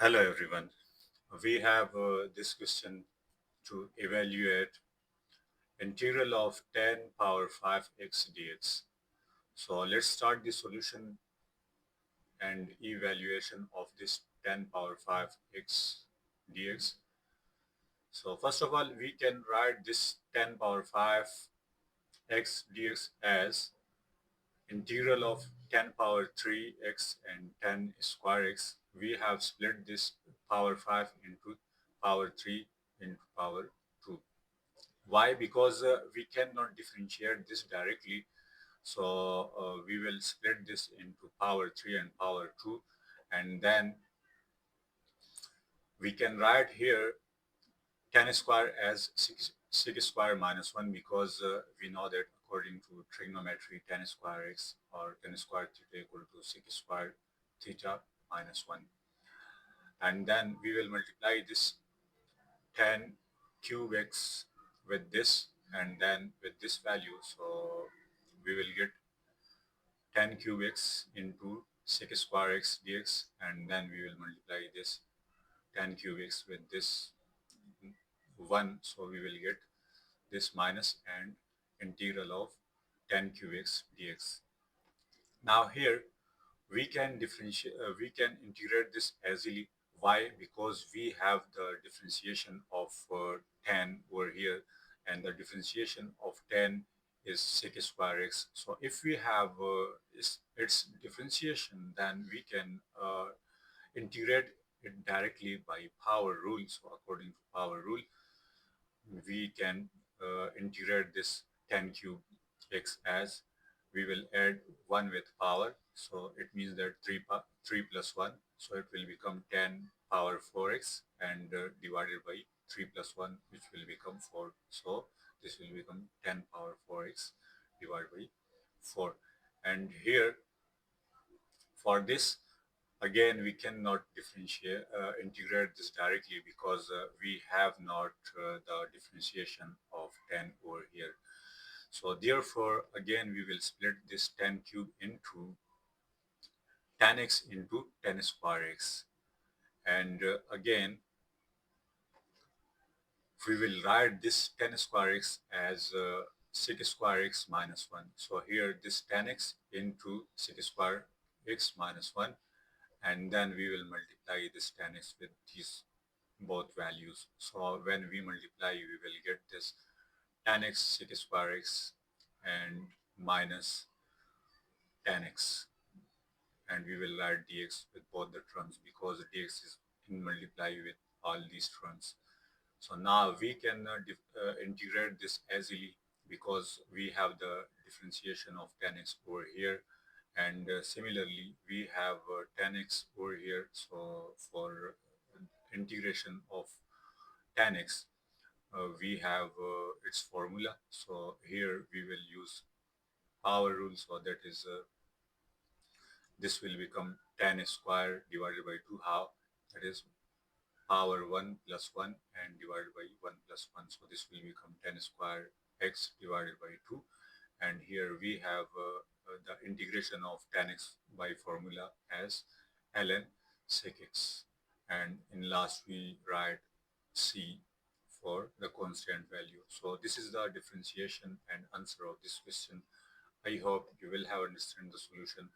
Hello everyone. We have this question to evaluate integral of 10 power 5 x dx. So let's start the solution and evaluation of this 10 power 5 x dx. So first of all, we can write this 10 power 5 x dx as integral of 10 power 3 x and 10 square x. We have split this power 5 into power 3 into power 2. Why? Because we cannot differentiate this directly. So we will split this into power 3 and power 2. And then we can write here 10 square as 6 square minus 1 because we know that according to trigonometry 10 square x or 10 square theta equal to 6 square theta minus 1. And then we will multiply this 10 cube x with this and then with this value. So we will get 10 cube x into 6 square x dx, and then we will multiply this 10 cube x with this 1. So we will get this minus and integral of 10 cube x dx. Now here we can differentiate, we can integrate this easily. Why? Because we have the differentiation of 10 over here, and the differentiation of 10 is 6 square x. So if we have its differentiation, then we can integrate it directly by power rule. So according to power rule, we can integrate this 10 cube x as we will add 1 with power. So it means that 3 plus 1. So it will become 10 power 4x and divided by 3 plus 1, which will become 4. So this will become 10 power 4x divided by 4. And here for this, again, we cannot differentiate, integrate this directly because we have not the differentiation of 10 over here. So therefore, again, we will split this 10 cube into 10x into 10 square x. And again, we will write this 10 square x as 6 square x minus 1. So here this 10x into 6 square x minus 1, and then we will multiply this 10x with these both values. So when we multiply, we will get this 10x 6 square x and minus 10x, and we will write dx with both the terms because dx is in multiply with all these terms. So now we can integrate this easily because we have the differentiation of 10x over here, and similarly we have 10x over here. So for integration of 10x, we have its formula. So here we will use power rule. So that is this will become 10 square divided by 2 half. That is power 1 plus 1 and divided by 1 plus 1. So this will become 10 square x divided by 2. And here we have the integration of 10x by formula as ln sec x. And in last we write c for the constant value. So this is the differentiation and answer of this question. I hope you will have understand the solution.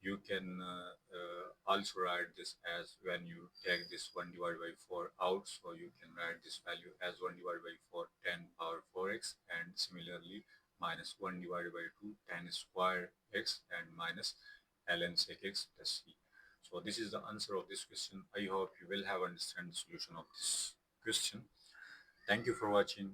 You can also write this as when you take this 1 divided by 4 out. So you can write this value as 1 divided by 4, 10 power 4x, and similarly minus 1 divided by 2, 10 square x, and minus ln sec x plus c. So this is the answer of this question. I hope you will have understand the solution of this question. Thank you for watching.